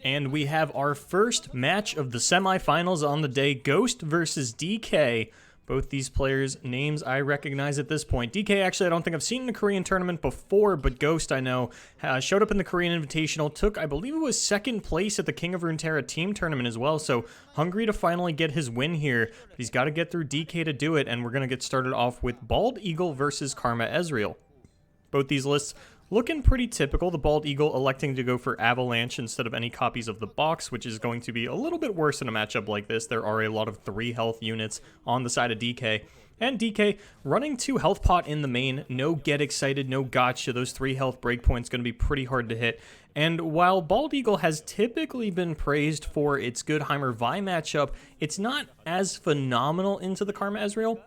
And we have our first match of the semifinals on the day, Ghost versus DK. Both these players' names I recognize at this point. DK, actually, I don't think I've seen in a Korean tournament before, but Ghost, I know, showed up in the Korean Invitational, took, I believe it was second place at the King of Runeterra team tournament as well, so hungry to finally get his win here. But he's got to get through DK to do it, and we're going to get started off with Bald Eagle versus Karma Ezreal. Both these lists looking pretty typical. The Bald Eagle electing to go for Avalanche instead of any copies of the box, which is going to be a little bit worse in a matchup like this. There are a lot of 3 health units on the side of DK. And DK running 2 health pot in the main. No get excited, no gotcha. Those 3 health breakpoints going to be pretty hard to hit. And while Bald Eagle has typically been praised for its good Heimer-Vi matchup, it's not as phenomenal into the Karma Ezreal.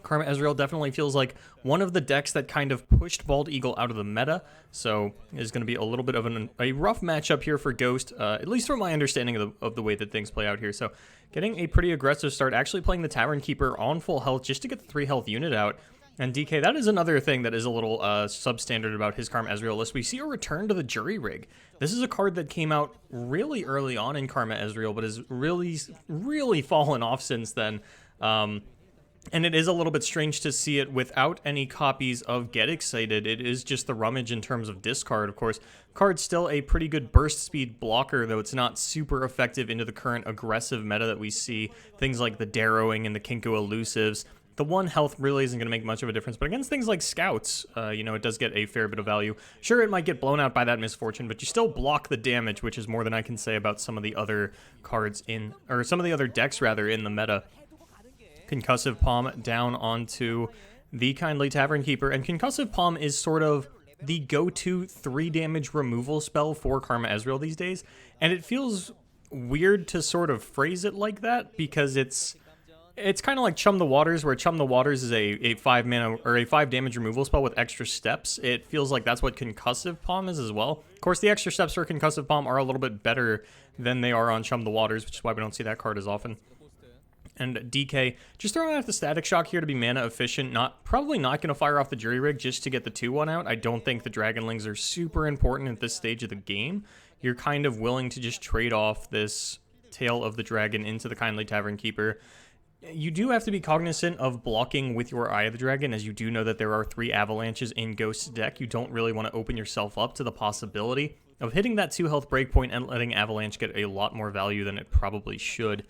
Karma Ezreal definitely feels like one of the decks that kind of pushed Bald Eagle out of the meta, so it's going to be a little bit of a rough matchup here for Ghost, at least from my understanding of the way that things play out here. So getting a pretty aggressive start, actually playing the Tavern Keeper on full health just to get the 3 health unit out. And DK, that is another thing that is a little substandard about his Karma Ezreal list. We see a return to the Jury Rig. This is a card that came out really early on in Karma Ezreal, but has really fallen off since then. And it is a little bit strange to see it without any copies of Get Excited. It is just the rummage in terms of discard, of course. Card's still a pretty good burst speed blocker, though it's not super effective into the current aggressive meta that we see. Things like the Darrowing and the Kinko Elusives. The 1 health really isn't going to make much of a difference, but against things like Scouts, you know, it does get a fair bit of value. Sure, it might get blown out by that Misfortune, but you still block the damage, which is more than I can say about some of the other cards in, or some of the other decks, rather, in the meta. Concussive Palm down onto the Kindly Tavern Keeper, and Concussive Palm is sort of the go-to 3 damage removal spell for Karma Ezreal these days, and it feels weird to sort of phrase it like that, because it's kind of like Chum the Waters, where Chum the Waters is a 5 mana or a 5 damage removal spell with extra steps. It feels like that's what Concussive Palm is as well. Of course, the extra steps for Concussive Palm are a little bit better than they are on Chum the Waters, which is why we don't see that card as often. And DK, just throwing out the Static Shock here to be mana efficient, probably not going to fire off the Jury Rig just to get the 2-1 out. I don't think the Dragonlings are super important at this stage of the game. You're kind of willing to just trade off this Tail of the Dragon into the Kindly Tavern Keeper. You do have to be cognizant of blocking with your Eye of the Dragon, as you do know that there are 3 Avalanches in Ghost's deck. You don't really want to open yourself up to the possibility of hitting that 2 health breakpoint and letting Avalanche get a lot more value than it probably should.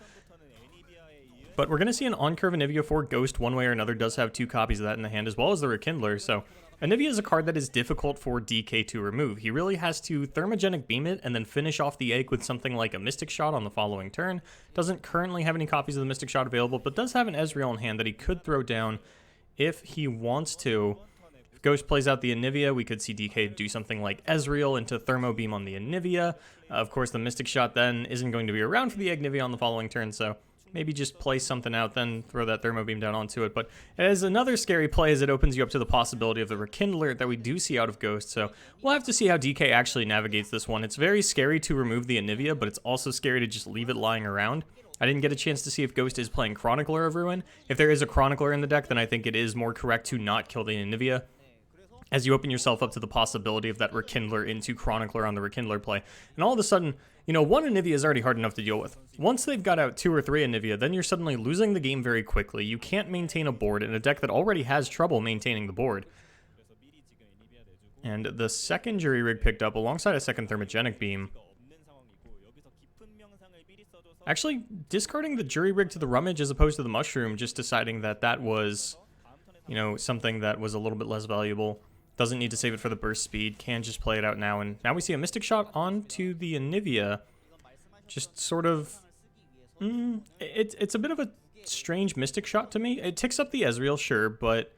But we're going to see an on-curve Anivia for Ghost one way or another. Does have 2 copies of that in the hand, as well as the Rekindler. So Anivia is a card that is difficult for DK to remove. He really has to Thermogenic Beam it and then finish off the egg with something like a Mystic Shot on the following turn. Doesn't currently have any copies of the Mystic Shot available, but does have an Ezreal in hand that he could throw down if he wants to. If Ghost plays out the Anivia, we could see DK do something like Ezreal into Thermo Beam on the Anivia. Of course, the Mystic Shot then isn't going to be around for the Anivia on the following turn, so maybe just play something out, then throw that Thermo Beam down onto it. But it is another scary play, as it opens you up to the possibility of the Rekindler that we do see out of Ghost. So we'll have to see how DK actually navigates this one. It's very scary to remove the Anivia, but it's also scary to just leave it lying around. I didn't get a chance to see if Ghost is playing Chronicler of Ruin. If there is a Chronicler in the deck, then I think it is more correct to not kill the Anivia, as you open yourself up to the possibility of that Rekindler into Chronicler on the Rekindler play. And all of a sudden, you know, 1 Anivia is already hard enough to deal with. Once they've got out 2 or 3 Anivia, then you're suddenly losing the game very quickly. You can't maintain a board in a deck that already has trouble maintaining the board. And the second Jury Rig picked up alongside a second Thermogenic Beam. Actually, discarding the jury rig to the rummage as opposed to the mushroom, just deciding that that was, you know, something that was a little bit less valuable. Doesn't need to save it for the burst speed, can just play it out now. And now we see a Mystic Shot onto the Anivia. Just sort of, it's a bit of a strange Mystic Shot to me. It ticks up the Ezreal, sure, but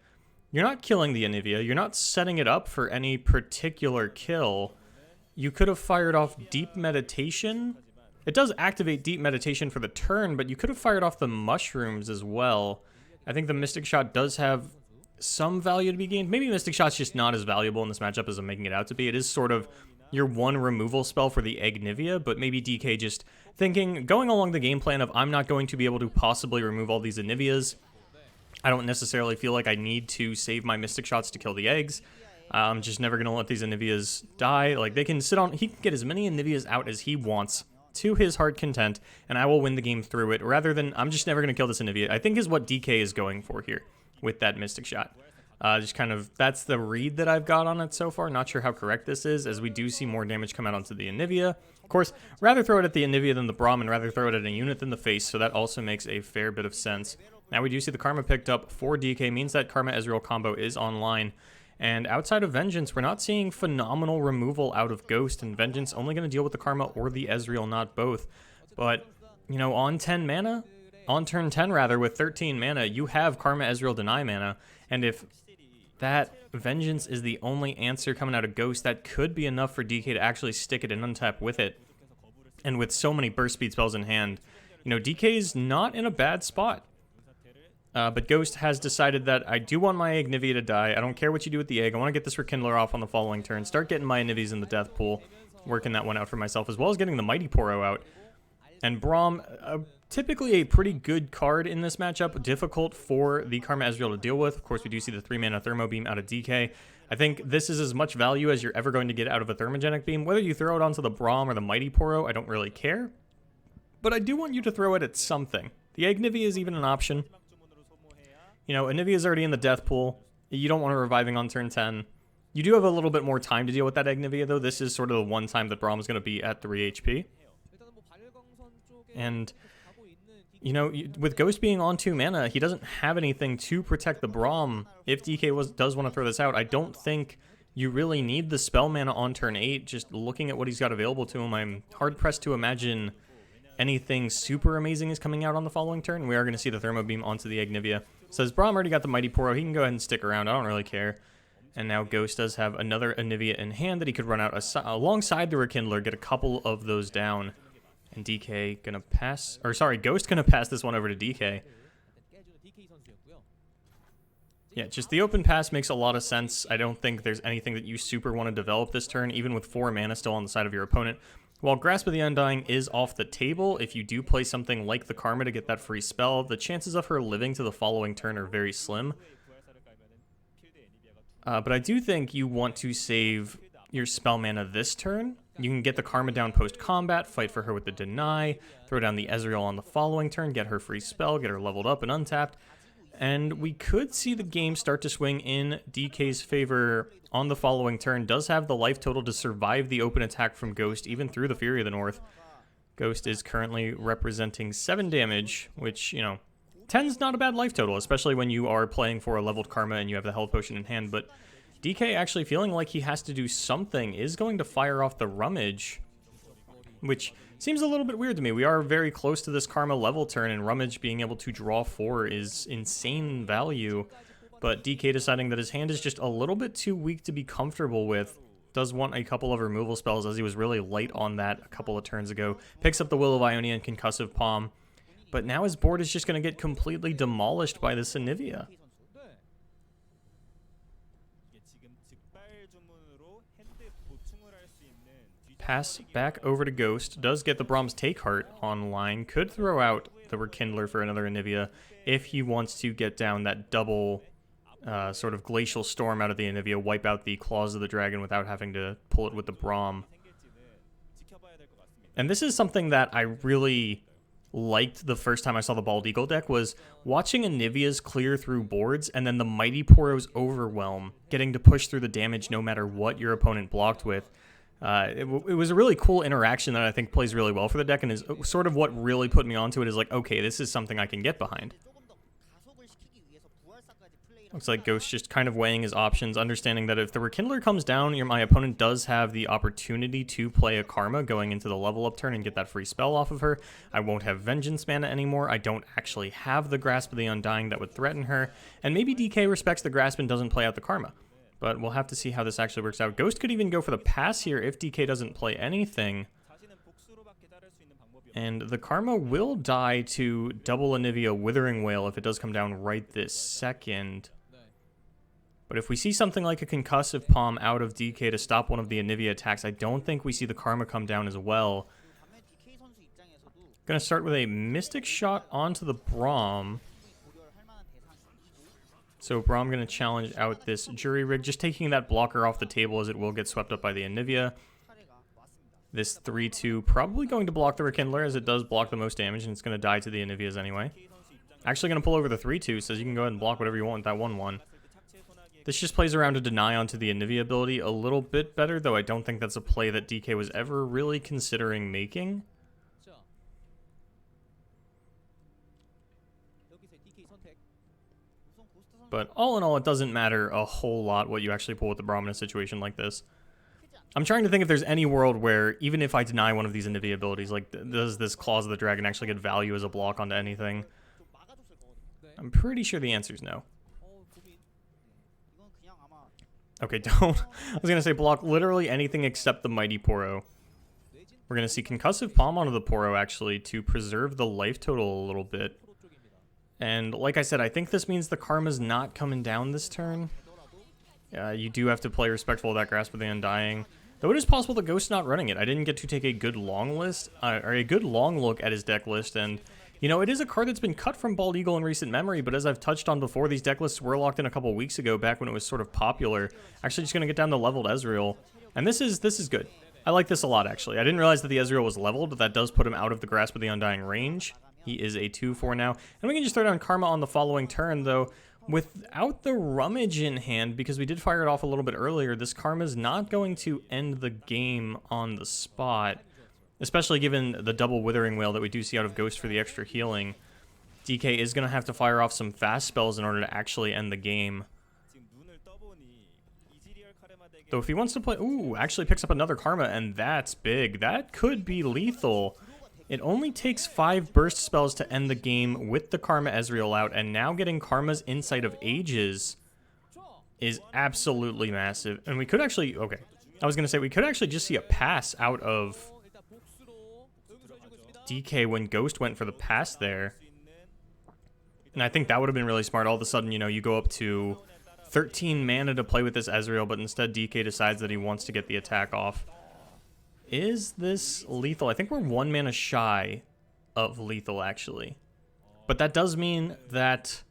you're not killing the Anivia. You're not setting it up for any particular kill. You could have fired off Deep Meditation. It does activate Deep Meditation for the turn, but you could have fired off the mushrooms as well. I think the Mystic Shot does have some value to be gained. Maybe Mystic Shot's just not as valuable in this matchup as I'm making it out to be. It is sort of your one removal spell for the Eggnivia, but maybe DK just thinking, going along the game plan of I'm not going to be able to possibly remove all these Anivias. I don't necessarily feel like I need to save my Mystic Shots to kill the eggs. I'm just never going to let these Anivias die. Like, they can sit on, he can get as many Anivias out as he wants to his heart content, and I will win the game through it, rather than I'm just never going to kill this Anivia. I think is what DK is going for here with that Mystic Shot. Just kind of, that's the read that I've got on it so far. Not sure how correct this is, as we do see more damage come out onto the Anivia. Of course, rather throw it at the Anivia than the Braum, and rather throw it at a unit than the face, so that also makes a fair bit of sense. Now we do see the Karma picked up for DK, means that Karma Ezreal combo is online. And outside of Vengeance, we're not seeing phenomenal removal out of Ghost, and Vengeance only going to deal with the Karma or the Ezreal, not both. But, you know, on 10 mana, on turn 10 rather, with 13 mana, you have Karma Ezreal deny mana, and if that Vengeance is the only answer coming out of Ghost, that could be enough for DK to actually stick it and untap with it. And with so many burst speed spells in hand, you know, DK's not in a bad spot. But Ghost has decided that I do want my Ignivia to die. I don't care what you do with the egg. I want to get this Rekindler off on the following turn. Start getting my Inivies in the death pool. Working that one out for myself, as well as getting the Mighty Poro out. And Braum, typically a pretty good card in this matchup. Difficult for the Karma Ezreal to deal with. Of course, we do see the 3-mana Thermo Beam out of DK. I think this is as much value as you're ever going to get out of a Thermogenic Beam. Whether you throw it onto the Braum or the Mighty Poro, I don't really care. But I do want you to throw it at something. The Ignivia is even an option. You know, Anivia is already in the death pool. You don't want her reviving on turn 10. You do have a little bit more time to deal with that Ignivia, though. This is sort of the one time that Braum is going to be at 3 HP. And, you know, with Ghost being on 2 mana, he doesn't have anything to protect the Braum. If DK does want to throw this out, I don't think you really need the spell mana on turn 8. Just looking at what he's got available to him, I'm hard-pressed to imagine anything super amazing is coming out on the following turn. We are going to see the Thermo Beam onto the Ignivia. Says Braum already got the Mighty Poro. He can go ahead and stick around. I don't really care. And now Ghost does have another Anivia in hand that he could run out alongside the Rekindler, get a couple of those down. And DK gonna pass, or sorry, Ghost gonna pass this one over to DK. Yeah, just the open pass makes a lot of sense. I don't think there's anything that you super want to develop this turn, even with 4 mana still on the side of your opponent. While Grasp of the Undying is off the table, if you do play something like the Karma to get that free spell, the chances of her living to the following turn are very slim. But I do think you want to save your spell mana this turn. You can get the Karma down post-combat, fight for her with the Deny, throw down the Ezreal on the following turn, get her free spell, get her leveled up and untapped. And we could see the game start to swing in DK's favor on the following turn. Does have the life total to survive the open attack from Ghost, even through the Fury of the North. Ghost is currently representing 7 damage, which, you know, 10's not a bad life total, especially when you are playing for a leveled Karma and you have the health potion in hand. But DK actually feeling like he has to do something, is going to fire off the Rummage, which seems a little bit weird to me. We are very close to this Karma level turn, and Rummage being able to draw 4 is insane value. But DK deciding that his hand is just a little bit too weak to be comfortable with. Does want a couple of removal spells, as he was really light on that a couple of turns ago. Picks up the Will of Ionia and Concussive Palm. But now his board is just going to get completely demolished by this Anivia. Pass back over to Ghost. Does get the Braum's Take Heart online. Could throw out the Rekindler for another Anivia if he wants to get down that double sort of Glacial Storm out of the Anivia, wipe out the Claws of the Dragon without having to pull it with the Braum. And this is something that I really liked the first time I saw the Bald Eagle deck, was watching Anivias clear through boards and then the Mighty Poro's Overwhelm, getting to push through the damage no matter what your opponent blocked with. It was a really cool interaction that I think plays really well for the deck, and is sort of what really put me onto it. Is like, okay, this is something I can get behind. Looks like Ghost just kind of weighing his options, understanding that if the Rekindler comes down, my opponent does have the opportunity to play a Karma going into the level up turn and get that free spell off of her. I won't have Vengeance mana anymore. I don't actually have the Grasp of the Undying that would threaten her. And maybe DK respects the Grasp and doesn't play out the Karma. But we'll have to see how this actually works out. Ghost could even go for the pass here if DK doesn't play anything. And the Karma will die to double Anivia Withering Wail if it does come down right this second. But if we see something like a Concussive Palm out of DK to stop one of the Anivia attacks, I don't think we see the Karma come down as well. Gonna start with a Mystic Shot onto the Braum. So Braum gonna challenge out this Jury Rig, just taking that blocker off the table as it will get swept up by the Anivia. This 3-2 probably going to block the Rekindler as it does block the most damage, and it's gonna die to the Anivias anyway. Actually gonna pull over the 3-2, says you can go ahead and block whatever you want with that 1-1. This just plays around to deny onto the Anivia ability a little bit better, though I don't think that's a play that DK was ever really considering making. But all in all, it doesn't matter a whole lot what you actually pull with the Braum in a situation like this. I'm trying to think if there's any world where, even if I deny one of these Anivia abilities, like, does this Claws of the Dragon actually get value as a block onto anything? I'm pretty sure the answer is no. Okay, don't. I was going to say block literally anything except the Mighty Poro. We're going to see Concussive Palm onto the Poro, actually, to preserve the life total a little bit. And like I said, I think this means the Karma's not coming down this turn. You do have to play respectful of that Grasp of the Undying. Though it is possible the Ghost's not running it. I didn't get to take a good long list, or a good long look at his deck list, and you know, it is a card that's been cut from Bald Eagle in recent memory, but as I've touched on before, these deck lists were locked in a couple weeks ago, back when it was sort of popular. Actually, just going to get down to leveled Ezreal, and this is good. I like this a lot, actually. I didn't realize that the Ezreal was leveled, but that does put him out of the Grasp of the Undying range. He is a 2-4 now, and we can just throw down Karma on the following turn, though. Without the Rummage in hand, because we did fire it off a little bit earlier, this Karma is not going to end the game on the spot. Especially given the double Withering Wail that we do see out of Ghost for the extra healing. DK is going to have to fire off some fast spells in order to actually end the game. Though if he wants to play... Ooh, actually picks up another Karma, and that's big. That could be lethal. It only takes 5 burst spells to end the game with the Karma Ezreal out, and now getting Karma's Insight of Ages is absolutely massive. And we could actually... Okay. I was going to say, we could actually just see a pass out of DK when Ghost went for the pass there. And I think that would have been really smart. All of a sudden, you know, you go up to 13 mana to play with this Ezreal, but instead DK decides that he wants to get the attack off. Is this lethal? I think we're 1 mana shy of lethal, actually. But that does mean that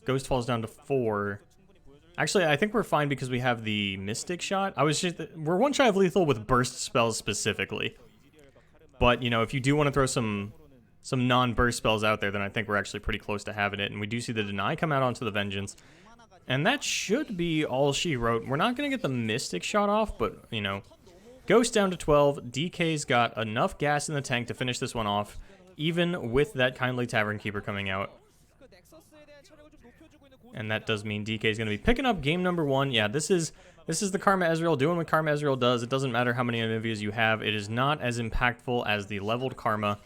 Ghost falls down to 4. Actually, I think we're fine because we have the Mystic Shot. We're 1 shy of lethal with burst spells specifically. But, you know, if you do want to throw some non-burst spells out there, then I think we're actually pretty close to having it. And we do see the Deny come out onto the Vengeance. And that should be all she wrote. We're not going to get the Mystic Shot off, but, you know, Ghost down to 12. DK's got enough gas in the tank to finish this one off, even with that Kindly Tavern Keeper coming out. And that does mean DK is going to be picking up game number 1. Yeah, this is the Karma Ezreal doing what Karma Ezreal does. It doesn't matter how many Anivias you have. It is not as impactful as the leveled Karma.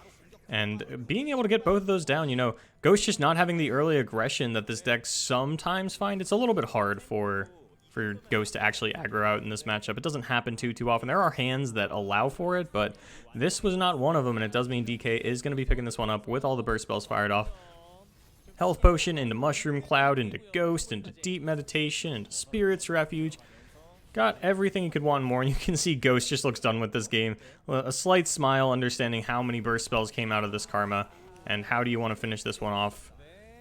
And being able to get both of those down, you know, Ghost just not having the early aggression that this deck sometimes find. It's a little bit hard for Ghost to actually aggro out in this matchup. It doesn't happen too often. There are hands that allow for it, but this was not one of them, and it does mean DK is going to be picking this one up with all the burst spells fired off. Health Potion into Mushroom Cloud, into Ghost, into Deep Meditation, into Spirit's Refuge. Got everything you could want more, and you can see Ghost just looks done with this game. A slight smile, understanding how many burst spells came out of this Karma, and how do you want to finish this one off.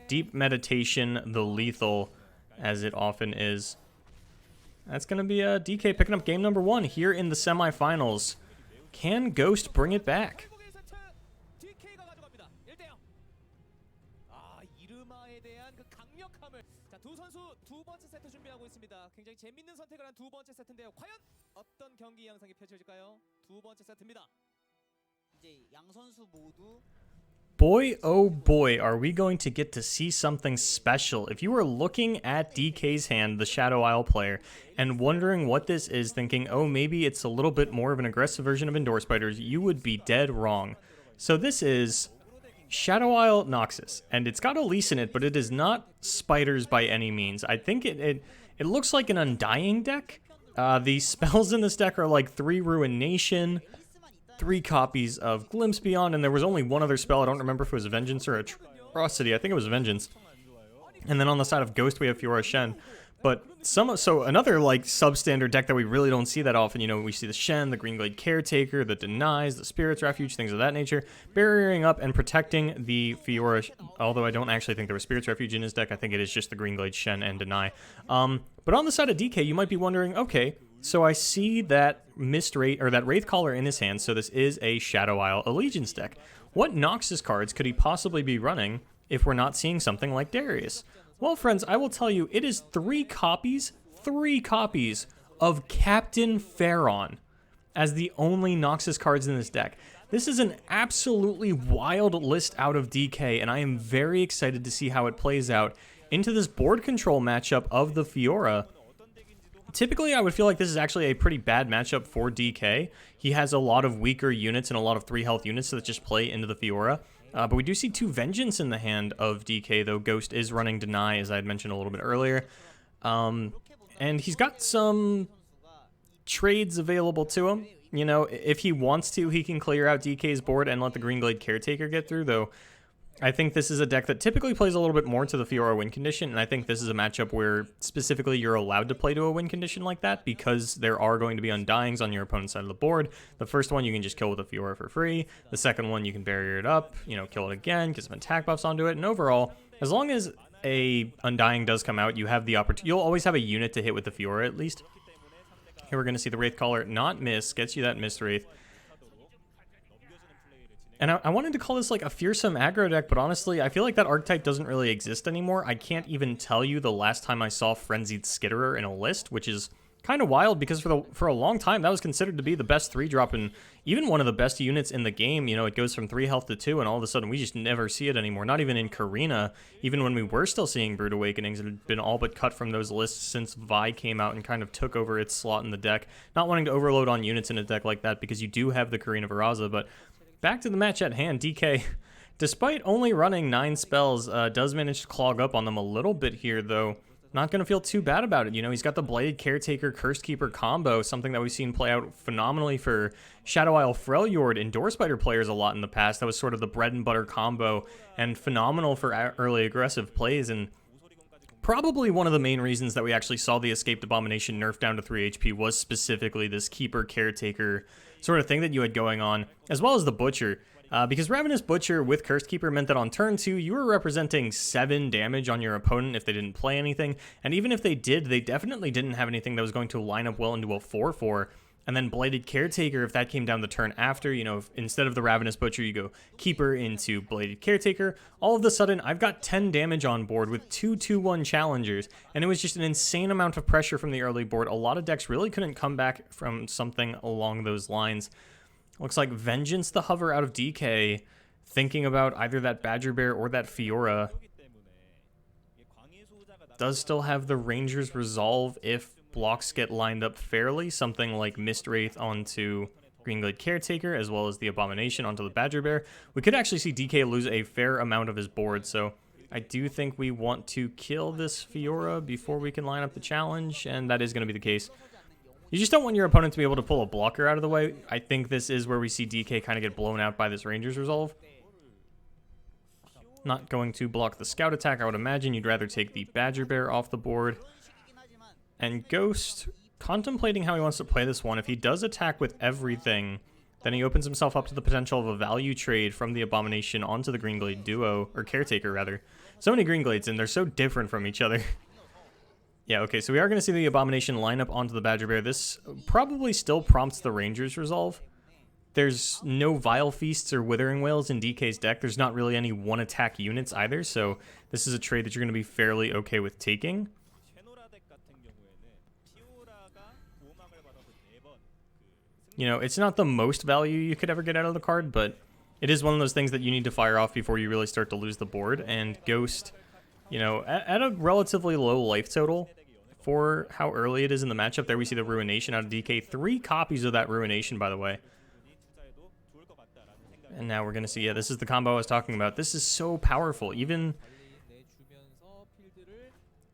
Deep Meditation, the lethal, as it often is. That's going to be DK picking up game number 1 here in the semifinals. Can Ghost bring it back? 자, 두 선수 두 번째 세트 준비하고 있습니다. 굉장히 재밌는 선택을 한 두 번째 세트인데요. 과연 어떤 경기 양상이 펼쳐질까요? 두 번째 세트입니다. 이제 양 선수 모두 Boy, oh boy, are we going to get to see something special. If you were looking at DK's hand, the Shadow Isle player, and wondering what this is, thinking, oh, maybe it's a little bit more of an aggressive version of Indoor Spiders, you would be dead wrong. So this is Shadow Isle Noxus, and it's got Elise in it, but it is not Spiders by any means. I think it looks like an Undying deck. The spells in this deck are like 3 Ruination, 3 copies of Glimpse Beyond, and there was only one other spell. I don't remember if it was Vengeance or Atrocity. I think it was Vengeance. And then on the side of Ghost, we have Fiora Shen. But so another like substandard deck that we really don't see that often. You know, we see the Shen, the Greenglade Caretaker, the Denies, the Spirit's Refuge, things of that nature, barriering up and protecting the Fiora. Although I don't actually think there was Spirit's Refuge in his deck. I think it is just the Greenglade, Shen, and Deny. But on the side of DK, you might be wondering, okay, so I see that Mist Wraith, or that Wraithcaller in his hand, so this is a Shadow Isle Allegiance deck. What Noxus cards could he possibly be running if we're not seeing something like Darius? Well, friends, I will tell you, it is 3 copies of Captain Pharaon as the only Noxus cards in this deck. This is an absolutely wild list out of DK, and I am very excited to see how it plays out into this board control matchup of the Fiora. Typically, I would feel like this is actually a pretty bad matchup for DK. He has a lot of weaker units and a lot of 3 health units that just play into the Fiora. But we do see 2 Vengeance in the hand of DK, though Ghost is running Deny, as I had mentioned a little bit earlier. And he's got some trades available to him. You know, if he wants to, he can clear out DK's board and let the Greenglade Caretaker get through, though I think this is a deck that typically plays a little bit more to the Fiora win condition, and I think this is a matchup where specifically you're allowed to play to a win condition like that because there are going to be Undyings on your opponent's side of the board. The first one you can just kill with a Fiora for free. The second one you can barrier it up, you know, kill it again, get some attack buffs onto it, and overall, as long as a Undying does come out, you have the opportunity. You'll always have a unit to hit with the Fiora at least. Here we're going to see the Wraithcaller not miss, gets you that Mist Wraith. And I wanted to call this like a fearsome aggro deck, but honestly, I feel like that archetype doesn't really exist anymore. I can't even tell you the last time I saw Frenzied Skitterer in a list, which is kind of wild because for a long time that was considered to be the best 3-drop and even one of the best units in the game. You know, it goes from 3 health to 2, and all of a sudden we just never see it anymore. Not even in Karina, even when we were still seeing Brood Awakenings, it had been all but cut from those lists since Vi came out and kind of took over its slot in the deck. Not wanting to overload on units in a deck like that because you do have the Karina Viraza, but back to the match at hand, DK, despite only running 9 spells, does manage to clog up on them a little bit here, though. Not going to feel too bad about it. You know, he's got the Bladed Caretaker, Cursed Keeper combo, something that we've seen play out phenomenally for Shadow Isle Freljord Indoor Spider players a lot in the past. That was sort of the bread and butter combo and phenomenal for early aggressive plays, and probably one of the main reasons that we actually saw the Escaped Abomination nerfed down to 3 HP was specifically this Keeper Caretaker sort of thing that you had going on, as well as the Butcher. Because Ravenous Butcher with Cursed Keeper meant that on turn 2, you were representing 7 damage on your opponent if they didn't play anything, and even if they did, they definitely didn't have anything that was going to line up well into a 4-4. And then Bladed Caretaker, if that came down the turn after, you know, if instead of the Ravenous Butcher, you go Keeper into Bladed Caretaker, all of a sudden, I've got 10 damage on board with 2 2-1 challengers, and it was just an insane amount of pressure from the early board. A lot of decks really couldn't come back from something along those lines. Looks like Vengeance the Hover out of DK, thinking about either that Badger Bear or that Fiora. Does still have the Ranger's Resolve if blocks get lined up fairly, something like Mist Wraith onto Greenglade Caretaker, as well as the Abomination onto the Badger Bear. We could actually see DK lose a fair amount of his board, so I do think we want to kill this Fiora before we can line up the challenge, and that is going to be the case. You just don't want your opponent to be able to pull a blocker out of the way. I think this is where we see DK kind of get blown out by this Ranger's Resolve. Not going to block the Scout attack. I would imagine you'd rather take the Badger Bear off the board. And Ghost, contemplating how he wants to play this one. If he does attack with everything, then he opens himself up to the potential of a value trade from the Abomination onto the Greenglade duo, or Caretaker rather. So many Greenglades, and they're so different from each other. Yeah, okay, so we are going to see the Abomination line up onto the Badger Bear. This probably still prompts the Ranger's Resolve. there's no Vile Feasts or Withering Wails in DK's deck. There's not really any one-attack units either, so this is a trade that you're going to be fairly okay with taking. You know, it's not the most value you could ever get out of the card, but it is one of those things that you need to fire off before you really start to lose the board. And Ghost, you know, at a relatively low life total for how early it is in the matchup, there we see the Ruination out of DK. 3 copies of that Ruination, by the way. And now we're going to see, yeah, this is the combo I was talking about. This is so powerful. Even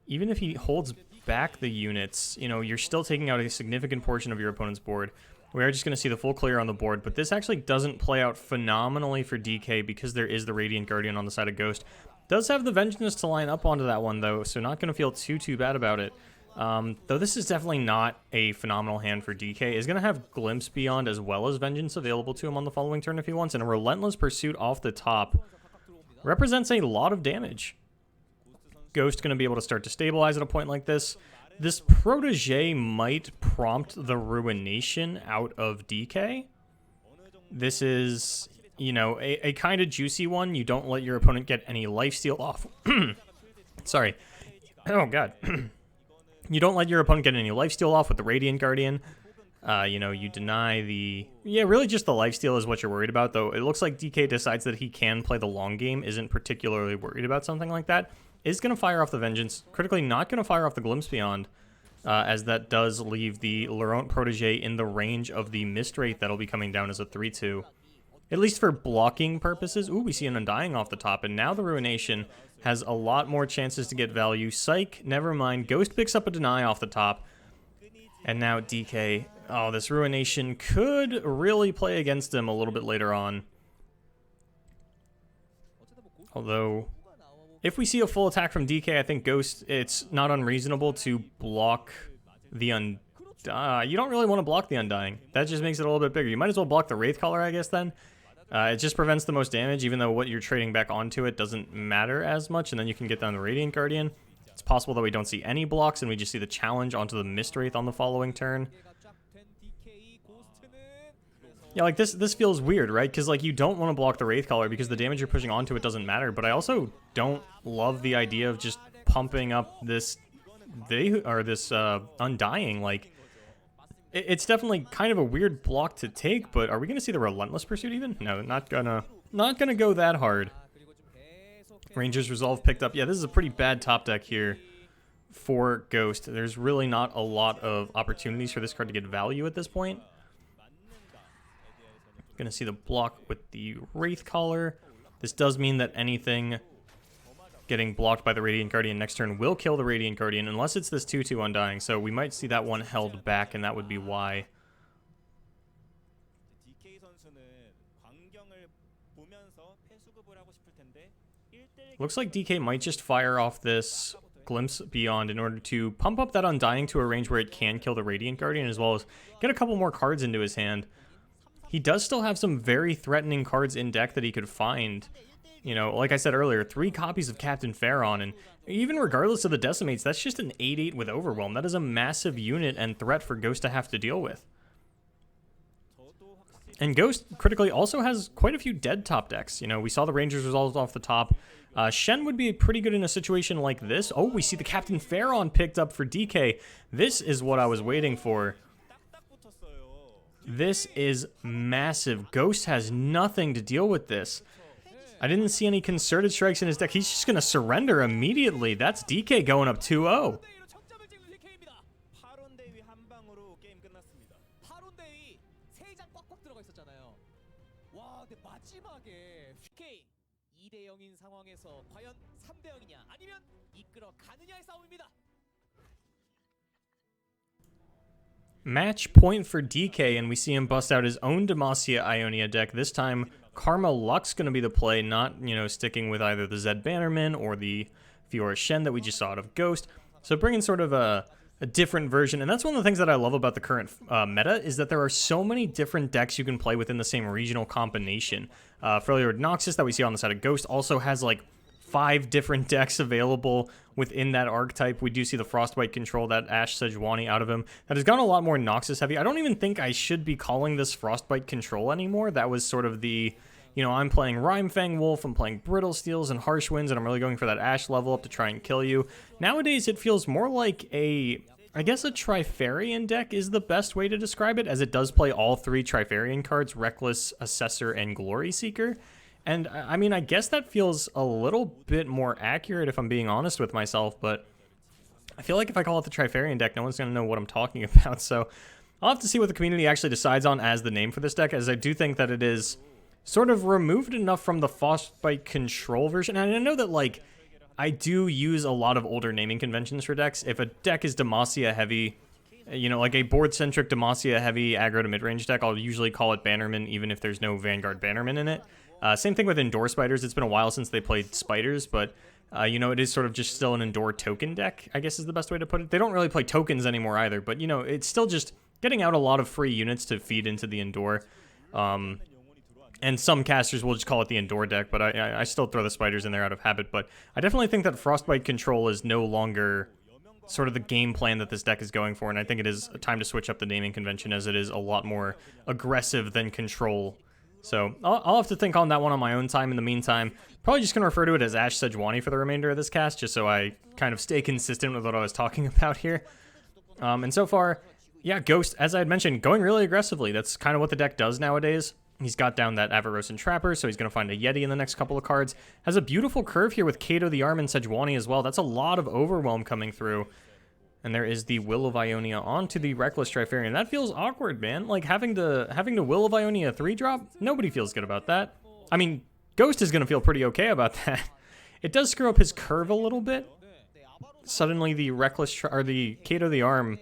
if he holds back the units, you know, you're still taking out a significant portion of your opponent's board. We are just going to see the full clear on the board, but this actually doesn't play out phenomenally for DK because there is the Radiant Guardian on the side of Ghost. Does have the Vengeance to line up onto that one, though, so not going to feel too bad about it. Though this is definitely not a phenomenal hand for DK. Is going to have Glimpse Beyond as well as Vengeance available to him on the following turn if he wants, and a Relentless Pursuit off the top represents a lot of damage. Ghost going to be able to start to stabilize at a point like this. This Protege might prompt the Ruination out of DK. This is, you know, a kind of juicy one. You don't let your opponent get any lifesteal off. Sorry. Oh, God. You don't let your opponent get any lifesteal off with the Radiant Guardian. You know, you deny the... Yeah, really just the lifesteal is what you're worried about, though. It looks like DK decides that he can play the long game, isn't particularly worried about something like that. Is going to fire off the Vengeance. Critically not going to fire off the Glimpse Beyond, as that does leave the Laurent Protege in the range of the Mist Wraith that'll be coming down as a 3-2. At least for blocking purposes. Ooh, we see an Undying off the top, and now the Ruination has a lot more chances to get value. Psych, never mind. Ghost picks up a Deny off the top, and now DK. Oh, this Ruination could really play against him a little bit later on. Although... if we see a full attack from DK, I think Ghost, it's not unreasonable to block the you don't really want to block the Undying. That just makes it a little bit bigger. You might as well block the Wraithcaller, I guess, then. It just prevents the most damage, even though what you're trading back onto it doesn't matter as much, and then you can get down the Radiant Guardian. It's possible that we don't see any blocks, and we just see the challenge onto the Mist Wraith on the following turn. Yeah, like, this feels weird, right? Because, like, you don't want to block the Wraithcaller because the damage you're pushing onto it doesn't matter, but I also don't love the idea of just pumping up this Undying. Like, it's definitely kind of a weird block to take, but are we going to see the Relentless Pursuit even? No, not gonna go that hard. Ranger's Resolve picked up. Yeah, this is a pretty bad top deck here for Ghost. There's really not a lot of opportunities for this card to get value at this point. Gonna see the block with the Wraithcaller. This does mean that anything getting blocked by the Radiant Guardian next turn will kill the Radiant Guardian, unless it's this 2-2 Undying. So we might see that one held back, and that would be why. Looks like DK might just fire off this Glimpse Beyond in order to pump up that Undying to a range where it can kill the Radiant Guardian, as well as get a couple more cards into his hand. He does still have some very threatening cards in deck that he could find. You know, like I said earlier, 3 copies of Captain Pharaon, and even regardless of the Decimates, that's just an 8-8 with Overwhelm. That is a massive unit and threat for Ghost to have to deal with. And Ghost, critically, also has quite a few dead top decks. You know, we saw the Ranger's Resolve off the top. Shen would be pretty good in a situation like this. Oh, we see the Captain Pharaon picked up for DK. This is what I was waiting for. This is massive. Ghost has nothing to deal with this. I didn't see any Concerted Strikes in his deck. He's just going to surrender immediately. That's DK going up 2-0. Match point for DK, and we see him bust out his own Demacia Ionia deck. This time, Karma Luck's going to be the play, not, you know, sticking with either the Zed Bannerman or the Fiora Shen that we just saw out of Ghost. So bringing sort of a different version, and that's one of the things that I love about the current meta, is that there are so many different decks you can play within the same regional combination. Freljord Noxus that we see on the side of Ghost also has, like, 5 different decks available within that archetype. We do see the Frostbite control, that Ash Sejuani out of him. That has gone a lot more Noxus heavy. I don't even think I should be calling this Frostbite control anymore. That was sort of the, you know, I'm playing Rhymefang Wolf, I'm playing Brittle Steels and Harsh Winds, and I'm really going for that Ash level up to try and kill you. Nowadays, it feels more like I guess a Trifarian deck is the best way to describe it, as it does play all 3 Trifarian cards, Reckless, Assessor, and Glory Seeker. And, I mean, I guess that feels a little bit more accurate if I'm being honest with myself, but I feel like if I call it the Trifarian deck, no one's going to know what I'm talking about. So I'll have to see what the community actually decides on as the name for this deck, as I do think that it is sort of removed enough from the Frostbite control version. And I know that, like, I do use a lot of older naming conventions for decks. If a deck is Demacia heavy, you know, like a board-centric Demacia heavy aggro to mid-range deck, I'll usually call it Bannerman, even if there's no Vanguard Bannerman in it. Same thing with Endure Spiders. It's been a while since they played Spiders, but, you know, it is sort of just still an Endure token deck, I guess is the best way to put it. They don't really play tokens anymore either, but, you know, it's still just getting out a lot of free units to feed into the Endure. And some casters will just call it the Endure deck, but I still throw the Spiders in there out of habit. But I definitely think that Frostbite control is no longer sort of the game plan that this deck is going for, and I think it is time to switch up the naming convention, as it is a lot more aggressive than control. So I'll have to think on that one on my own time. In the meantime, probably just going to refer to it as Ash Sejuani for the remainder of this cast, just so I kind of stay consistent with what I was talking about here. And so far, yeah, Ghost, as I had mentioned, going really aggressively. That's kind of what the deck does nowadays. He's got down that Avarosan Trapper, so he's going to find a Yeti in the next couple of cards. Has a beautiful curve here with Kato the Arm and Sejuani as well. That's a lot of Overwhelm coming through. And there is the Will of Ionia onto the Reckless Trifarian. That feels awkward, man. Like, having to Will of Ionia 3-drop, nobody feels good about that. I mean, Ghost is going to feel pretty okay about that. It does screw up his curve a little bit. Suddenly the the Kato the Arm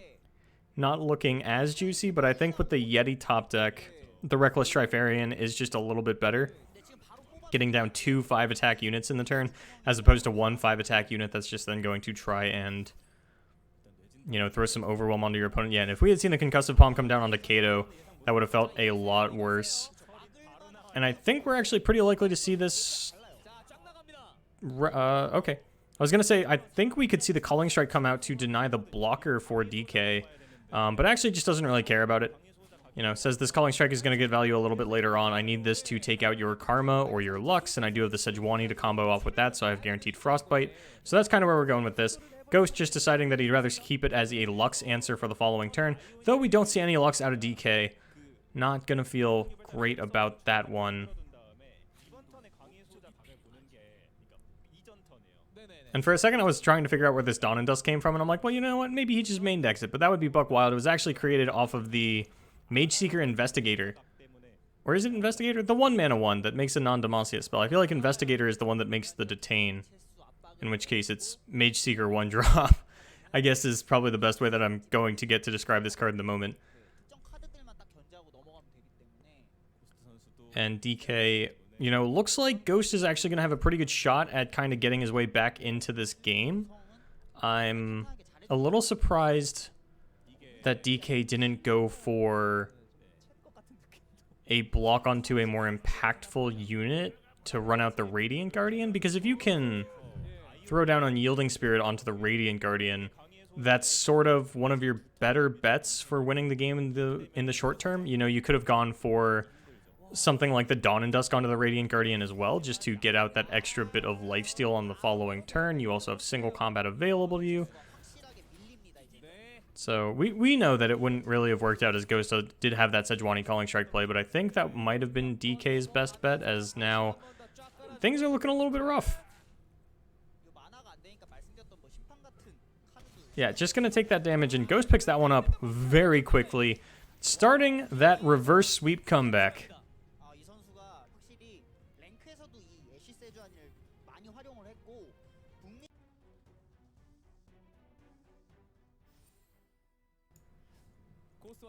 not looking as juicy, but I think with the Yeti top deck, the Reckless Trifarian is just a little bit better. Getting down 2 5-attack units in the turn, as opposed to 1 5-attack unit that's just then going to try and, you know, throw some Overwhelm onto your opponent. Yeah, and if we had seen the Concussive Palm come down onto Kato, that would have felt a lot worse. And I think we're actually pretty likely to see this. Okay. I was going to say, I think we could see the Culling Strike come out to deny the blocker for DK, but actually just doesn't really care about it. You know, says this Culling Strike is going to get value a little bit later on. I need this to take out your Karma or your Lux, and I do have the Sejuani to combo off with that, so I have guaranteed Frostbite. So that's kind of where we're going with this. Ghost just deciding that he'd rather keep it as a Lux answer for the following turn, though we don't see any Lux out of DK. Not going to feel great about that one. And for a second, I was trying to figure out where this Dawn and Dusk came from, and I'm like, well, you know what? Maybe he just main decks it, but that would be buck wild. It was actually created off of the Mage Seeker Investigator. Or is it Investigator? The 1-mana one that makes a non-Demacia spell. I feel like Investigator is the one that makes the Detain. In which case, it's Mage Seeker 1-drop. I guess is probably the best way that I'm going to get to describe this card in the moment. And DK, you know, looks like Ghost is actually going to have a pretty good shot at kind of getting his way back into this game. I'm a little surprised that DK didn't go for a block onto a more impactful unit to run out the Radiant Guardian, because if you can throw down Unyielding Spirit onto the Radiant Guardian, that's sort of one of your better bets for winning the game in the short term. You know, you could have gone for something like the Dawn and Dusk onto the Radiant Guardian as well, just to get out that extra bit of lifesteal on the following turn. You also have single combat available to you. So we know that it wouldn't really have worked out, as Ghost did have that Sejuani Calling Strike play, but I think that might have been DK's best bet, as now things are looking a little bit rough. Yeah, just going to take that damage, and Ghost picks that one up very quickly, starting that reverse sweep comeback.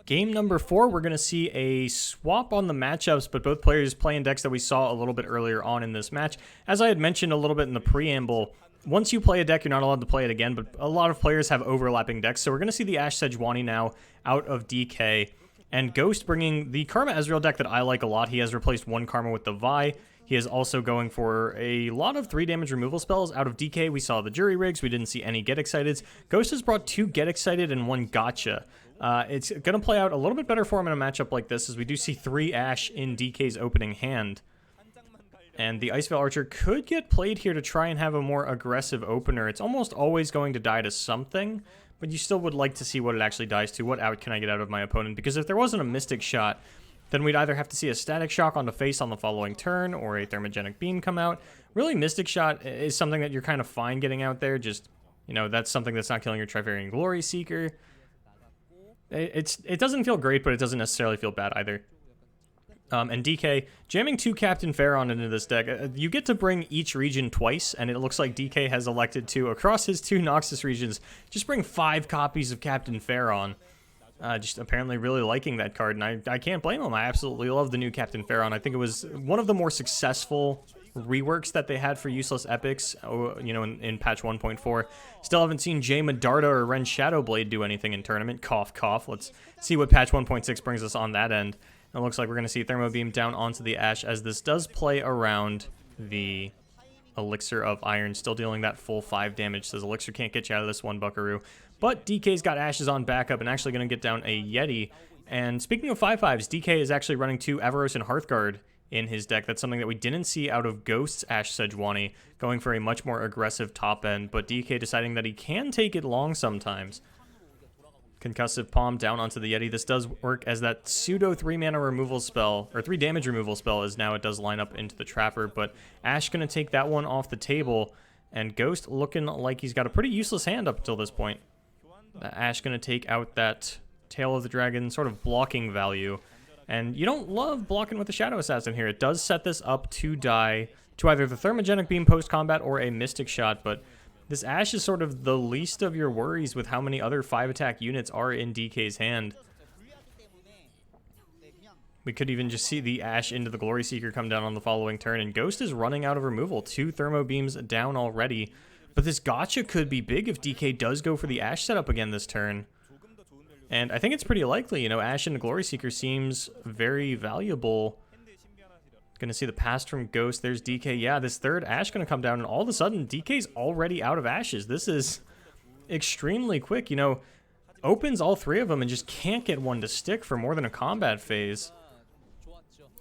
Game number 4, we're going to see a swap on the matchups, but both players playing decks that we saw a little bit earlier on in this match. As I had mentioned a little bit in the preamble, once you play a deck, you're not allowed to play it again, but a lot of players have overlapping decks. So we're going to see the Ash Sejuani now out of DK, and Ghost bringing the Karma Ezreal deck that I like a lot. He has replaced 1 Karma with the Vi. He is also going for a lot of 3 damage removal spells. Out of DK, we saw the Jury Rigs. We didn't see any Get Exciteds. Ghost has brought 2 Get Excited and 1 Gotcha. It's going to play out a little bit better for him in a matchup like this, as we do see 3 Ashe in DK's opening hand. And the Ice Veil Archer could get played here to try and have a more aggressive opener. It's almost always going to die to something, but you still would like to see what it actually dies to. What out can I get out of my opponent? Because if there wasn't a Mystic Shot, then we'd either have to see a Static Shock on the face on the following turn, or a Thermogenic Beam come out. Really, Mystic Shot is something that you're kind of fine getting out there. Just, you know, that's something that's not killing your Trifarian Glory Seeker. It doesn't feel great, but it doesn't necessarily feel bad either. And DK, jamming 2 Captain Pharaon into this deck, you get to bring each region twice, and it looks like DK has elected to, across his 2 Noxus regions, just bring 5 copies of Captain Pharaon. Just apparently really liking that card, and I can't blame him. I absolutely love the new Captain Pharaon. I think it was one of the more successful reworks that they had for Useless Epics, you know, in patch 1.4. Still haven't seen Jay Medarda or Ren Shadowblade do anything in tournament. Cough, cough. Let's see what patch 1.6 brings us on that end. It looks like we're going to see Thermo Beam down onto the Ashe, as this does play around the Elixir of Iron, still dealing that full 5 damage. Says Elixir can't get you out of this one, Buckaroo. But DK's got Ashes on backup and actually going to get down a Yeti. And speaking of 5/5s, DK is actually running 2 Avaros and Hearthguard in his deck. That's something that we didn't see out of Ghost's Ashe Sejuani, going for a much more aggressive top end, but DK deciding that he can take it long sometimes. Concussive Palm down onto the Yeti. This does work as that pseudo 3-mana removal spell, or 3 damage removal spell, as now it does line up into the Trapper, but Ashe going to take that one off the table, and Ghost looking like he's got a pretty useless hand up until this point. Ashe going to take out that Tail of the Dragon sort of blocking value, and you don't love blocking with the Shadow Assassin here. It does set this up to die to either the Thermogenic Beam post-combat or a Mystic Shot, but this Ashe is sort of the least of your worries with how many other 5-attack units are in DK's hand. We could even just see the Ashe into the Glory Seeker come down on the following turn, and Ghost is running out of removal. 2 Thermo Beams down already, but this Gotcha could be big if DK does go for the Ashe setup again this turn. And I think it's pretty likely, you know, Ashe into Glory Seeker seems very valuable. Going to see the pass from Ghost. There's DK. Yeah, this third Ashe going to come down, and all of a sudden, DK's already out of Ashes. This is extremely quick. You know, opens all 3 of them and just can't get one to stick for more than a combat phase.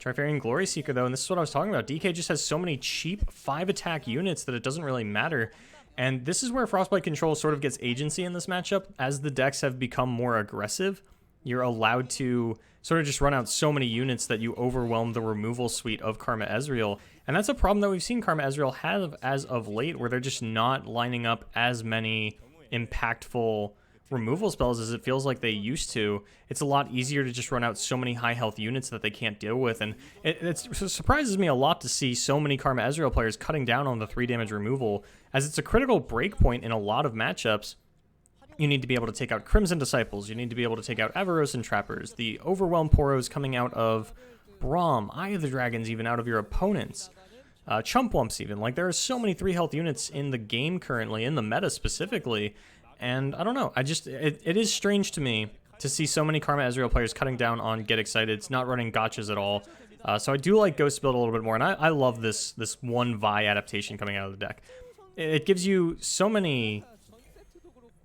Trifarian Glory Seeker, though, and this is what I was talking about. DK just has so many cheap 5-attack units that it doesn't really matter. And this is where Frostbite Control sort of gets agency in this matchup. As the decks have become more aggressive, you're allowed to sort of just run out so many units that you overwhelm the removal suite of Karma Ezreal. And that's a problem that we've seen Karma Ezreal have as of late, where they're just not lining up as many impactful removal spells as it feels like they used to. It's a lot easier to just run out so many high health units that they can't deal with, and it surprises me a lot to see so many Karma Ezreal players cutting down on the 3 damage removal, as it's a critical break point in a lot of matchups. You need to be able to take out Crimson Disciples, you need to be able to take out Avaros and Trappers, the Overwhelm Poros coming out of Braum, Eye of the Dragons even out of your opponents, Chumpwumps even. Like, there are so many 3 health units in the game currently, in the meta specifically. And I don't know, it is strange to me to see so many Karma Ezreal players cutting down on Get Excited. It's not running gotchas at all. So I do like Ghost build a little bit more, and I love this 1 Vi adaptation coming out of the deck. It gives you so many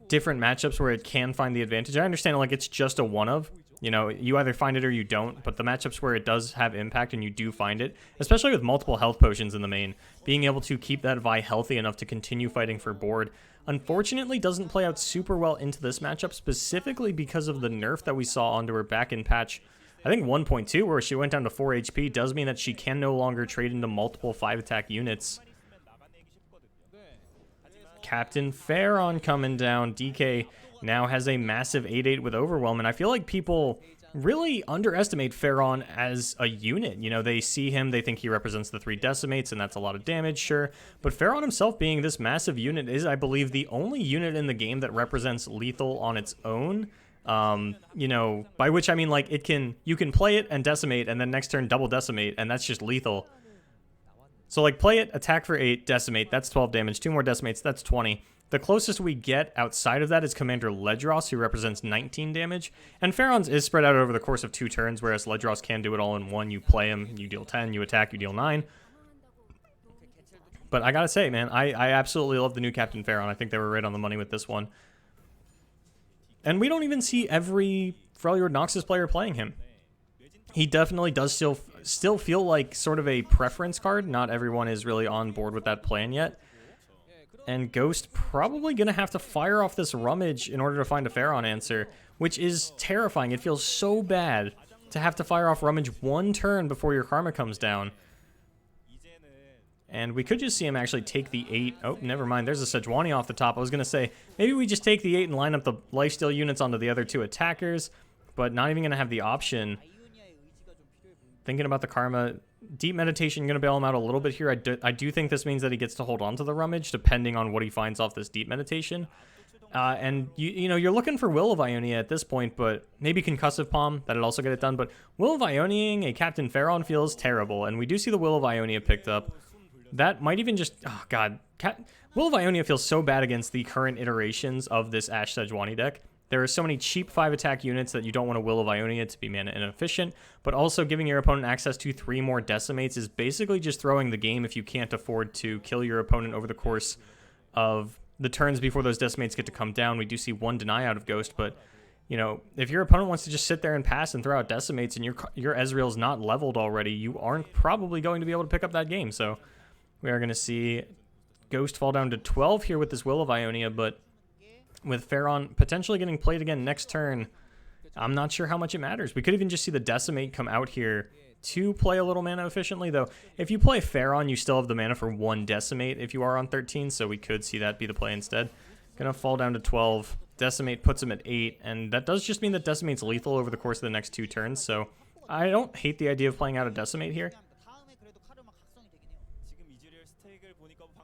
different matchups where it can find the advantage. I understand, like, it's just a one of. You know, you either find it or you don't, but the matchups where it does have impact and you do find it, especially with multiple health potions in the main, being able to keep that Vi healthy enough to continue fighting for board, unfortunately doesn't play out super well into this matchup, specifically because of the nerf that we saw onto her back in patch, I think 1.2, where she went down to 4 HP, does mean that she can no longer trade into multiple 5-attack units. Captain Pharaon coming down. DK now has a massive 8-8 with Overwhelm, and I feel like people really underestimate Pharaon as a unit. You know, they see him, they think he represents the 3 decimates, and that's a lot of damage, sure. But Pharaon himself being this massive unit is, I believe, the only unit in the game that represents lethal on its own. You know, by which I mean, like, you can play it and decimate, and then next turn double decimate, and that's just lethal. So, like, play it, attack for 8, decimate, that's 12 damage, 2 more decimates, that's 20. The closest we get outside of that is Commander Ledros, who represents 19 damage. And Pharaon's is spread out over the course of 2 turns, whereas Ledros can do it all in one. You play him, you deal 10, you attack, you deal 9. But I gotta say, man, I absolutely love the new Captain Pharaon. I think they were right on the money with this one. And we don't even see every Freljord Noxus player playing him. He definitely does still feel like sort of a preference card. Not everyone is really on board with that plan yet. And Ghost probably going to have to fire off this Rummage in order to find a Pharaon answer, which is terrifying. It feels so bad to have to fire off Rummage one turn before your Karma comes down. And we could just see him actually take the 8. Oh, never mind. There's a Sejuani off the top. I was going to say, maybe we just take the 8 and line up the lifesteal units onto the other 2 attackers, but not even going to have the option. Thinking about the Karma, Deep Meditation going to bail him out a little bit here. I do think this means that he gets to hold on to the Rummage, depending on what he finds off this Deep Meditation. And you know, you're looking for Will of Ionia at this point, but maybe Concussive Palm, that'd also get it done. But Will of Ioniaing a Captain Pharaon feels terrible, and we do see the Will of Ionia picked up. That might even just, oh god, Will of Ionia feels so bad against the current iterations of this Ashe Sejuani deck. There are so many cheap 5-attack units that you don't want a Will of Ionia to be mana inefficient, but also giving your opponent access to 3 more Decimates is basically just throwing the game if you can't afford to kill your opponent over the course of the turns before those Decimates get to come down. We do see 1 deny out of Ghost, but you know, if your opponent wants to just sit there and pass and throw out Decimates and your Ezreal's not leveled already, you aren't probably going to be able to pick up that game. So we are going to see Ghost fall down to 12 here with this Will of Ionia, but with Pharaon potentially getting played again next turn, I'm not sure how much it matters. We could even just see the Decimate come out here to play a little mana efficiently, though. If you play Pharaon, you still have the mana for 1 Decimate if you are on 13, so we could see that be the play instead. Gonna fall down to 12. Decimate puts him at 8, and that does just mean that Decimate's lethal over the course of the next 2 turns, so I don't hate the idea of playing out a Decimate here.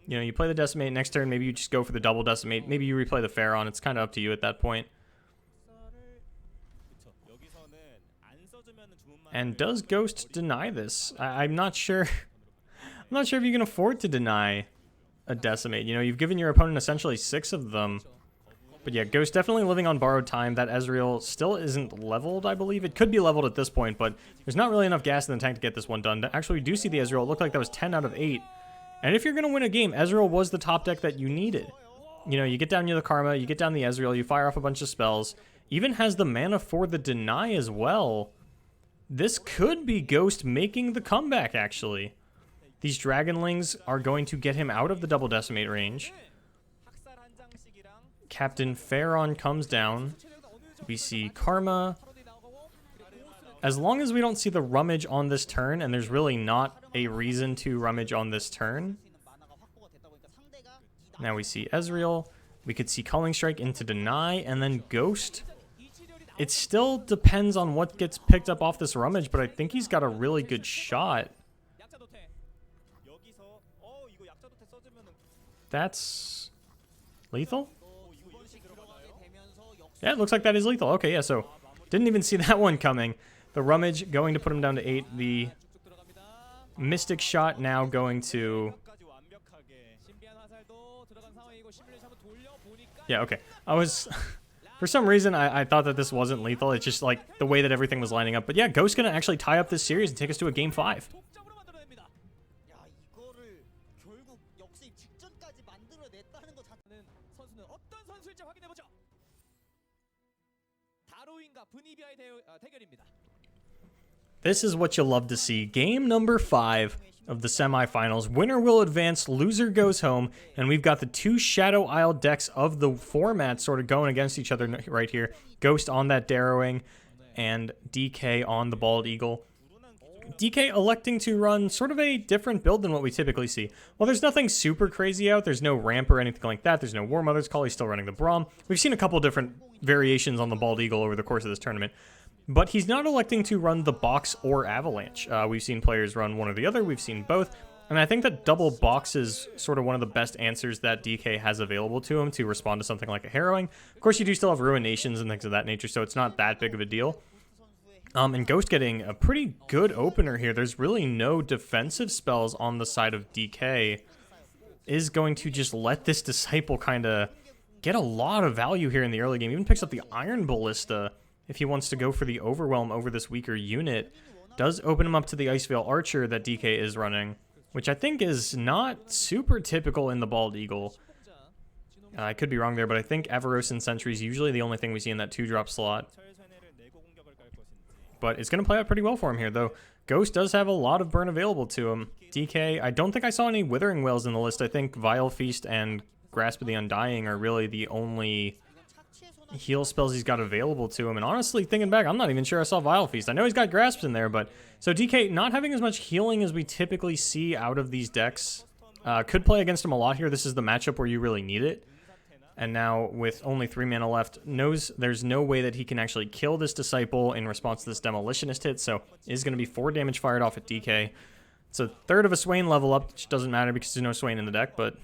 You know, you play the Decimate next turn, maybe you just go for the double Decimate, maybe you replay the Pharaon, it's kind of up to you at that point. And does Ghost deny this? I'm not sure. I'm not sure if you can afford to deny a Decimate. You know, you've given your opponent essentially 6 of them. But yeah, Ghost definitely living on borrowed time. That Ezreal still isn't leveled, I believe. It could be leveled at this point, but there's not really enough gas in the tank to get this one done. Actually, we do see the Ezreal. It looked like that was 10 out of 8. And if you're going to win a game, Ezreal was the top deck that you needed. You know, you get down near the Karma, you get down the Ezreal, you fire off a bunch of spells. Even has the mana for the deny as well. This could be Ghost making the comeback, actually. These Dragonlings are going to get him out of the double Decimate range. Captain Pharaon comes down. We see Karma. As long as we don't see the Rummage on this turn, and there's really not a reason to Rummage on this turn. Now we see Ezreal. We could see Culling Strike into deny, and then Ghost. It still depends on what gets picked up off this Rummage, but I think he's got a really good shot. That's lethal? Yeah, it looks like that is lethal. Okay, yeah, so didn't even see that one coming. The Rummage going to put him down to 8. The Mystic Shot now going to... Yeah, okay. I was... For some reason, I thought that this wasn't lethal. It's just like the way that everything was lining up. But yeah, Ghost's going to actually tie up this series and take us to a Game 5. This is what you'll love to see. Game number 5 of the semifinals. Winner will advance, loser goes home, and we've got the 2 Shadow Isle decks of the format sort of going against each other right here. Ghost on that Darrowing, and DK on the Bald Eagle. DK electing to run sort of a different build than what we typically see. Well, there's nothing super crazy out. There's no ramp or anything like that. There's no War Mother's Call. He's still running the Braum. We've seen a couple different variations on the Bald Eagle over the course of this tournament. But he's not electing to run the Box or Avalanche. We've seen players run one or the other. We've seen both. And I think that double Box is sort of one of the best answers that DK has available to him to respond to something like a Harrowing. Of course, you do still have Ruinations and things of that nature, so it's not that big of a deal. And Ghost getting a pretty good opener here. There's really no defensive spells on the side of DK. Is going to just let this Disciple kind of get a lot of value here in the early game. Even picks up the Iron Ballista if he wants to go for the Overwhelm over this weaker unit. Does open him up to the Iceveil Archer that DK is running, which I think is not super typical in the Bald Eagle. I could be wrong there, but I think Avaros and Sentry is usually the only thing we see in that 2-drop slot. But it's going to play out pretty well for him here, though. Ghost does have a lot of burn available to him. DK, I don't think I saw any Withering Wails in the list. I think Vile Feast and Grasp of the Undying are really the only heal spells he's got available to him. And honestly, thinking back, I'm not even sure I saw Vile Feast. I know he's got Grasps in there, but... So DK not having as much healing as we typically see out of these decks. Could play against him a lot here. This is the matchup where you really need it. And now, with only 3 mana left, knows there's no way that he can actually kill this Disciple in response to this Demolitionist hit, so is going to be 4 damage fired off at DK. It's a third of a Swain level up, which doesn't matter because there's no Swain in the deck, but...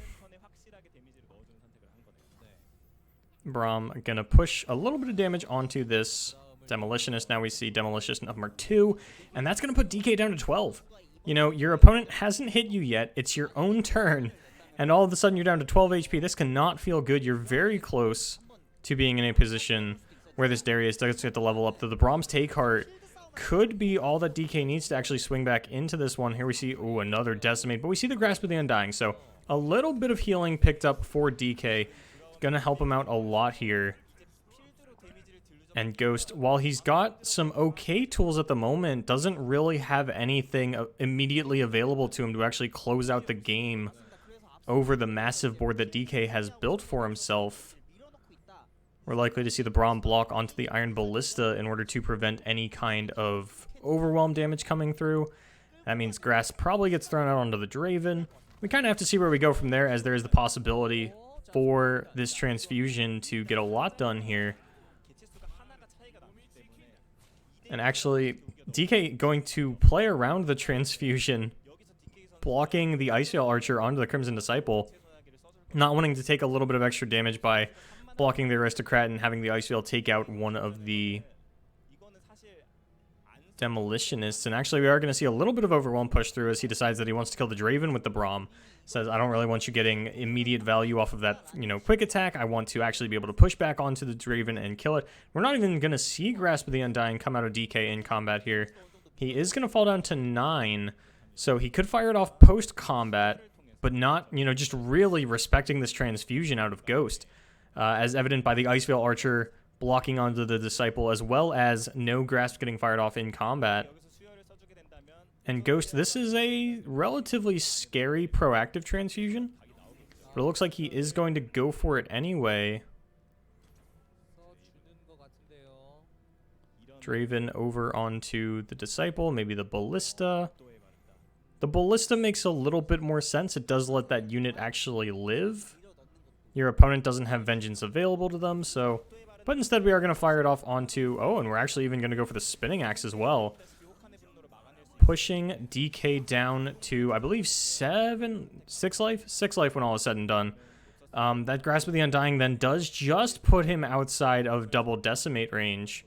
Braum going to push a little bit of damage onto this Demolitionist. Now we see Demolitionist number 2, and that's going to put DK down to 12. You know, your opponent hasn't hit you yet. It's your own turn. And all of a sudden you're down to 12 HP. This cannot feel good. You're very close to being in a position where this Darius does get to level up. The Braum's Take Heart could be all that DK needs to actually swing back into this one. Here we see, ooh, another Decimate. But we see the Grasp of the Undying. So a little bit of healing picked up for DK. Going to help him out a lot here. And Ghost, while he's got some okay tools at the moment, doesn't really have anything immediately available to him to actually close out the game over the massive board that DK has built for himself. We're likely to see the Braum block onto the Iron Ballista in order to prevent any kind of overwhelm damage coming through. That means Grasp probably gets thrown out onto the Draven. We kind of have to see where we go from there, as there is the possibility for this Transfusion to get a lot done here. And actually, DK going to play around the Transfusion, blocking the Iceveil Archer onto the Crimson Disciple, not wanting to take a little bit of extra damage by blocking the Aristocrat and having the Iceveil take out one of the Demolitionists. And actually, we are going to see a little bit of Overwhelm push through as he decides that he wants to kill the Draven with the Braum. Says, I don't really want you getting immediate value off of that, you know, quick attack. I want to actually be able to push back onto the Draven and kill it. We're not even going to see Grasp of the Undying come out of DK in combat here. He is going to fall down to 9. So he could fire it off post-combat, but not, you know, just really respecting this Transfusion out of Ghost, as evident by the Iceveil Archer blocking onto the Disciple, as well as no Grasp getting fired off in combat. And Ghost, this is a relatively scary proactive Transfusion, but it looks like he is going to go for it anyway. Draven over onto the Disciple, maybe the Ballista. The Ballista makes a little bit more sense. It does let that unit actually live. Your opponent doesn't have Vengeance available to them, so... But instead we are going to fire it off onto... Oh, and we're actually even going to go for the Spinning Axe as well. Pushing DK down to, I believe, 6 life? 6 life when all is said and done. That Grasp of the Undying then does just put him outside of double Decimate range.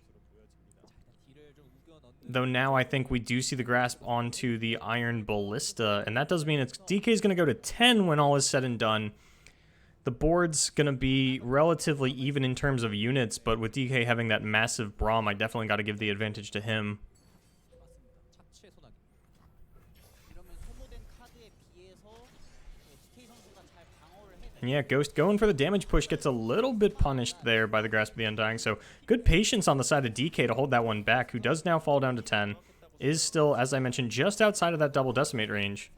Though now I think we do see the Grasp onto the Iron Ballista, and that does mean it's DK's going to go to 10 when all is said and done. The board's going to be relatively even in terms of units, but with DK having that massive Braum, I definitely got to give the advantage to him. And yeah, Ghost going for the damage push gets a little bit punished there by the Grasp of the Undying, so good patience on the side of DK to hold that one back, who does now fall down to 10. Is still, as I mentioned, just outside of that double Decimate range.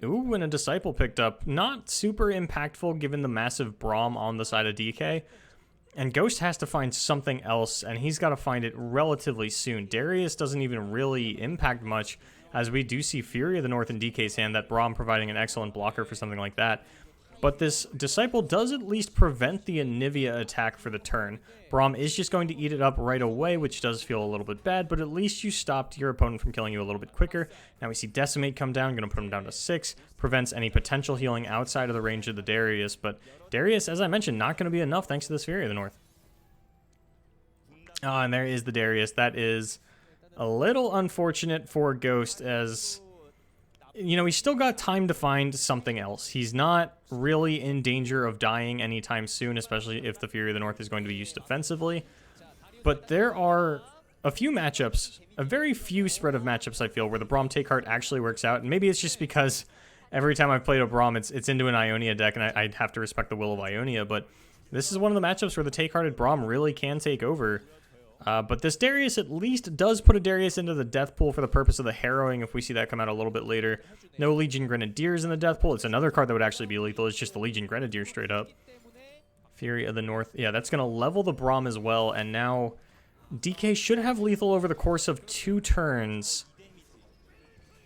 Ooh, and a Disciple picked up. Not super impactful given the massive Braum on the side of DK. And Ghost has to find something else, and he's got to find it relatively soon. Darius doesn't even really impact much, as we do see Fury of the North in DK's hand, that Braum providing an excellent blocker for something like that. But this Disciple does at least prevent the Anivia attack for the turn. Braum is just going to eat it up right away, which does feel a little bit bad, but at least you stopped your opponent from killing you a little bit quicker. Now we see Decimate come down, going to put him down to 6, prevents any potential healing outside of the range of the Darius, but Darius, as I mentioned, not going to be enough thanks to this Fury of the North. Oh, and there is the Darius. That is a little unfortunate for Ghost, as... You know, he's still got time to find something else. He's not really in danger of dying anytime soon, especially if the Fury of the North is going to be used defensively. But there are a few matchups, a very few spread of matchups I feel where the Braum take heart actually works out, and maybe it's just because every time I've played a Braum, it's into an Ionia deck, and I'd have to respect the will of Ionia, but this is one of the matchups where the take-hearted Braum really can take over. But this Darius at least does put a Darius into the death pool for the purpose of the harrowing, if we see that come out a little bit later. No Legion Grenadiers in the death pool. It's another card that would actually be lethal. It's just the Legion Grenadier straight up. Fury of the North. Yeah, that's going to level the Braum as well, and now DK should have lethal over the course of 2 turns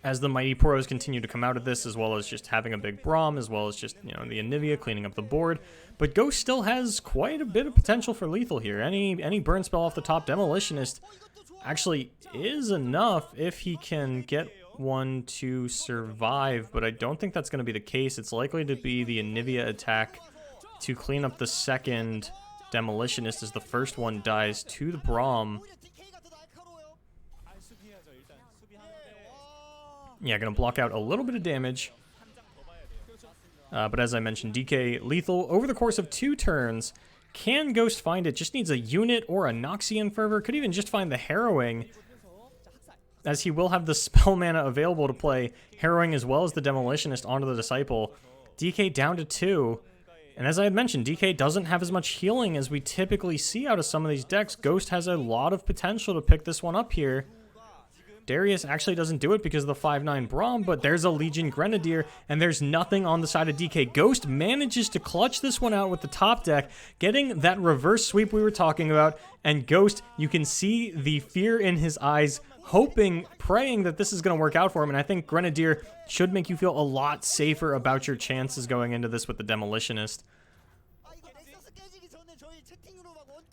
as the Mighty Poros continue to come out of this, as well as just having a big Braum, as well as just, you know, the Anivia cleaning up the board. But Ghost still has quite a bit of potential for lethal here. Any burn spell off the top Demolitionist actually is enough if he can get one to survive, but I don't think that's going to be the case. It's likely to be the Anivia attack to clean up the second Demolitionist as the first one dies to the Braum. Yeah, going to block out a little bit of damage. But as I mentioned, DK lethal over the course of 2 turns. Can Ghost find it? Just needs a unit or a Noxian Fervor. Could even just find the Harrowing, as he will have the spell mana available to play Harrowing as well as the Demolitionist onto the Disciple. DK down to 2. And as I had mentioned, DK doesn't have as much healing as we typically see out of some of these decks. Ghost has a lot of potential to pick this one up here. Darius actually doesn't do it because of the 5/9 Braum, but there's a Legion Grenadier, and there's nothing on the side of DK. Ghost manages to clutch this one out with the top deck, getting that reverse sweep we were talking about, and Ghost, you can see the fear in his eyes, hoping, praying that this is going to work out for him, and I think Grenadier should make you feel a lot safer about your chances going into this with the Demolitionist.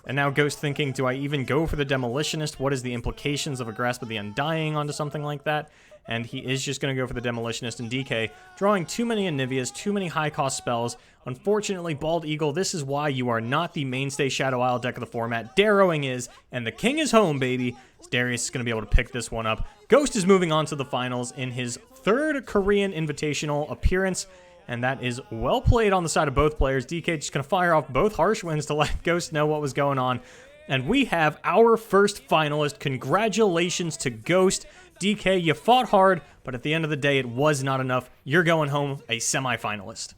And now Ghost thinking, do I even go for the Demolitionist? What is the implications of a Grasp of the Undying onto something like that? And he is just going to go for the Demolitionist and DK, drawing too many Anivias, too many high-cost spells. Unfortunately, Bald Eagle, this is why you are not the mainstay Shadow Isle deck of the format. Darrowing is, and the king is home, baby. Darius is going to be able to pick this one up. Ghost is moving on to the finals in his 3rd Korean Invitational appearance. And that is well played on the side of both players. DK just going to fire off both harsh winds to let Ghost know what was going on. And we have our first finalist. Congratulations to Ghost. DK, you fought hard, but at the end of the day, it was not enough. You're going home a semi-finalist.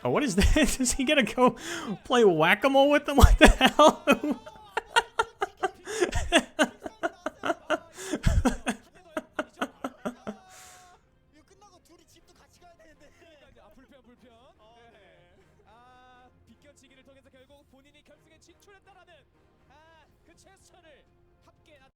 Oh, what is this? Is he going to go play whack-a-mole with them? What the hell? 비껴치기를 통해서 결국 본인이 결승에 진출했다라는 그 제스처를 함께